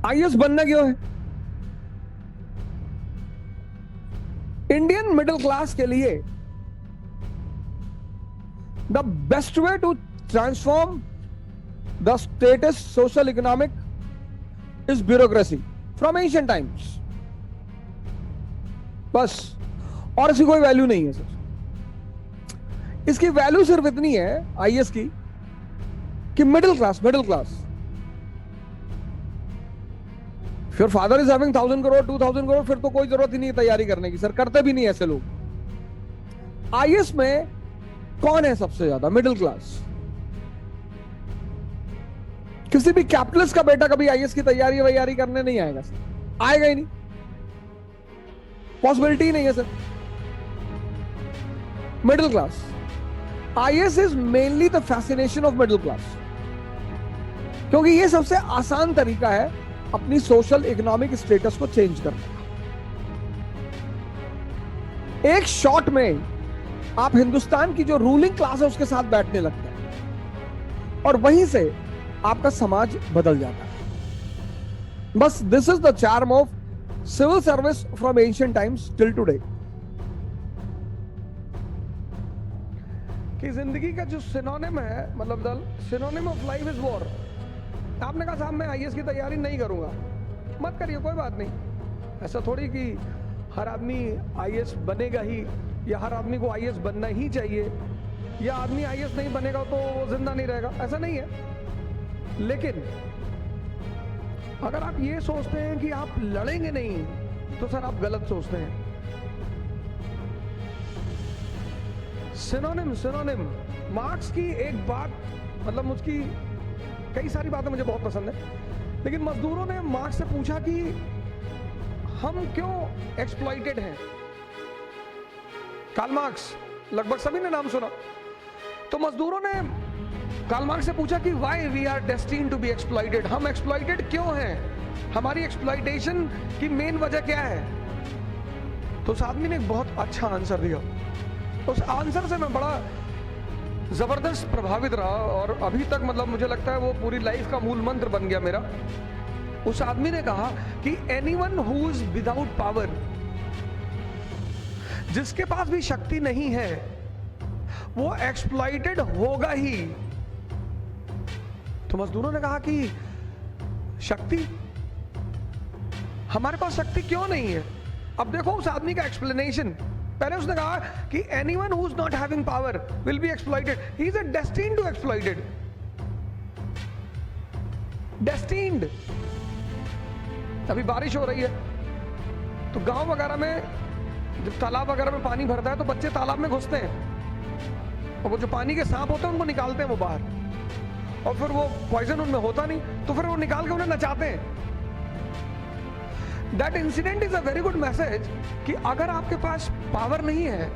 IAS बनना क्यों है? इंडियन मिडिल क्लास के लिए the best way to transform the status social economic is bureaucracy from ancient times. बस, और इसकी कोई वैल्यू नहीं है सर। इसकी वैल्यू सिर्फ इतनी है आईएएस की कि middle class if your father is having 1000 crore 2000 crore फिर तो कोई जरूरत ही नहीं है तैयारी करने की सर, करते भी नहीं ऐसे लोग। आईएएस में कौन है सबसे ज्यादा? Middle class. किसी भी कैपिटलिस्ट का बेटा कभी आईएएस की तैयारी करने नहीं आएगा सर, आएगा ही नहीं, पॉसिबिलिटी ही नहीं है sir. Middle class, IAS is mainly the fascination of middle class, क्योंकि ये सबसे आसान तरीका है अपनी सोशल इकोनॉमिक स्टेटस को चेंज करने का। एक शॉट में आप हिंदुस्तान की जो रूलिंग क्लास है उसके साथ बैठने लगते हैं और वहीं से आपका समाज बदल जाता है। बस this is the charm of civil service from ancient times till today. कि जिंदगी का जो सिनोनिम है, मतलब synonym of life is war. आपने कहा साहब मैं आईएएस की तैयारी नहीं करूंगा, मत करिए, कोई बात नहीं। ऐसा थोड़ी कि हर आदमी आईएएस बनेगा ही, या हर आदमी को आईएएस बनना ही चाहिए, या आदमी आईएएस नहीं बनेगा तो वो जिंदा नहीं रहेगा, ऐसा नहीं है। लेकिन अगर आप ये सोचते हैं कि आप लड़ेंगे नहीं तो सर आप गलत सोचते हैं। सिनोनिम मार्क्स की एक बात, मतलब मुझकी कई सारी बातें मुझे बहुत पसंद है, लेकिन मजदूरों ने मार्क्स से पूछा कि हम क्यों एक्सप्लॉइटेड हैं। कार्ल मार्क्स, लगभग सभी ने नाम सुना। तो मजदूरों ने कार्ल मार्क्स से पूछा कि why we are destined to be exploited, हम एक्सप्लॉइटेड क्यों हैं, हमारी एक्सप्लॉइटेशन की मेन वजह क्या है। तो उस आदमी ने एक बहुत अच्छा आंसर दिया। उस आंसर से मैं बड़ा जबरदस्त प्रभावित रहा और अभी तक मतलब मुझे लगता है वो पूरी लाइफ का मूल मंत्र बन गया मेरा। उस आदमी ने कहा कि anyone who is without power, जिसके पास भी शक्ति नहीं है वो एक्सप्लॉइटेड होगा ही। तो मजदूरों ने कहा कि शक्ति, हमारे पास शक्ति क्यों नहीं है। अब देखो उस आदमी का एक्सप्लेनेशन। पहले उसने कहा कि anyone who is not having power will be exploited, he is destined to exploited. Destined. अभी बारिश हो रही है तो गांव वगैरह में जब तालाब वगैरह में पानी भरता है तो बच्चे तालाब में घुसते हैं और वो जो पानी के सांप होते हैं उनको निकालते हैं वो बाहर, और फिर वो पॉइजन उनमें होता नहीं तो फिर वो निकाल के उन्हें नचाते हैं। That incident is a very good message कि अगर आपके पास पावर नहीं है,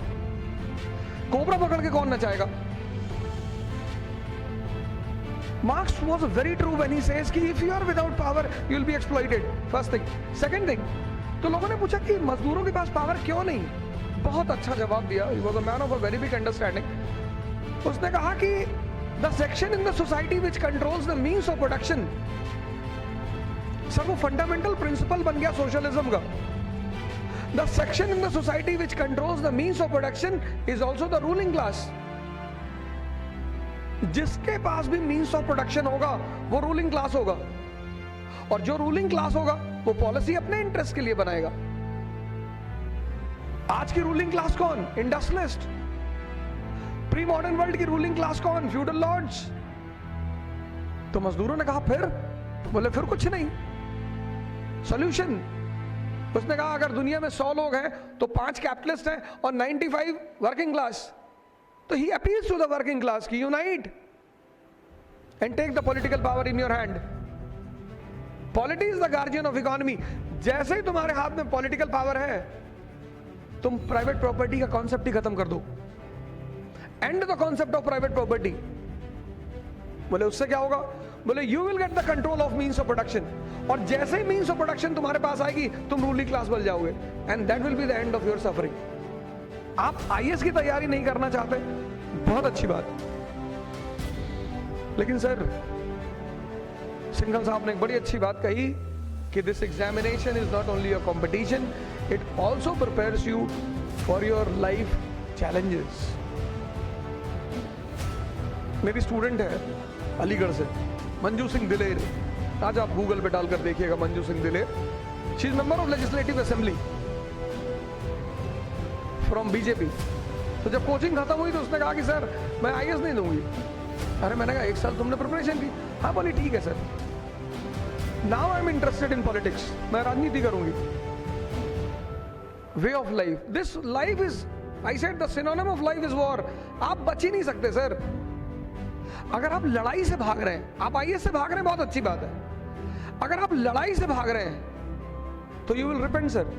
कोबरा पकड़ के कौन नचाएगा। Marx was very true when he says कि if you are without power you will be exploited, first thing. Second thing, तो लोगों ने पूछा कि मजदूरों के पास पावर क्यों नहीं। बहुत अच्छा जवाब दिया। He was a man of a very big understanding. उसने कहा कि the section in the society which controls the means of production, sir वो फंडामेंटल प्रिंसिपल बन गया सोशलिज्म का। The section in the society which controls the means of production is also the ruling class. जिसके पास भी means of production होगा वो ruling class होगा, और जो रूलिंग क्लास होगा वो पॉलिसी अपने इंटरेस्ट के लिए बनाएगा। आज की रूलिंग क्लास कौन? इंडस्ट्रियलिस्ट। प्री मॉडर्न वर्ल्ड की रूलिंग क्लास कौन? Feudal lords. तो मजदूरों ने कहा फिर, बोले फिर कुछ नहीं, सॉल्यूशन। उसने कहा अगर दुनिया में 100 लोग हैं तो 5 कैपिटलिस्ट हैं और 95 वर्किंग क्लास। तो he appeals to the working class की unite and take the political power in your hand. Polity is the guardian of economy. जैसे ही तुम्हारे हाथ में पॉलिटिकल पावर है तुम प्राइवेट प्रॉपर्टी का कॉन्सेप्ट ही खत्म कर दो, and the concept of private property. बोले उससे क्या होगा? बोले you will get the control of means of production, और जैसे ही मींस ऑफ प्रोडक्शन तुम्हारे पास आएगी तुम रूलिंग क्लास बन जाओगे, and that will be the end of your suffering. आप आईएएस की तैयारी नहीं करना चाहते, बहुत अच्छी बात, लेकिन सर सिंघल साहब ने एक बड़ी अच्छी बात कही कि this examination is not only a competition, it also prepares you for your life challenges. मेरी स्टूडेंट है अलीगढ़ से, मंजू सिंह दिलेर, आज आप गूगल पे डालकर देखिएगा मंजू सिंह दिलेर। She is member of legislative assembly from BJP. तो जब कोचिंग खत्म हुई तो उसने कहा कि सर मैं आईएएस नहीं दूंगी। अरे मैंने कहा 1 साल तुमने प्रिपरेशन की? हाँ, बोली ठीक है sir, now I am interested in politics, मैं राजनीति करूंगी। Way of life, this life is, I said the synonym of life is war. आप बच ही नहीं सकते सर। अगर आप लड़ाई से भाग रहे हैं, आप आईएएस से भाग रहे हैं, बहुत अच्छी बात है। अगर आप लड़ाई से भाग रहे हैं तो यू विल रिपेंट सर।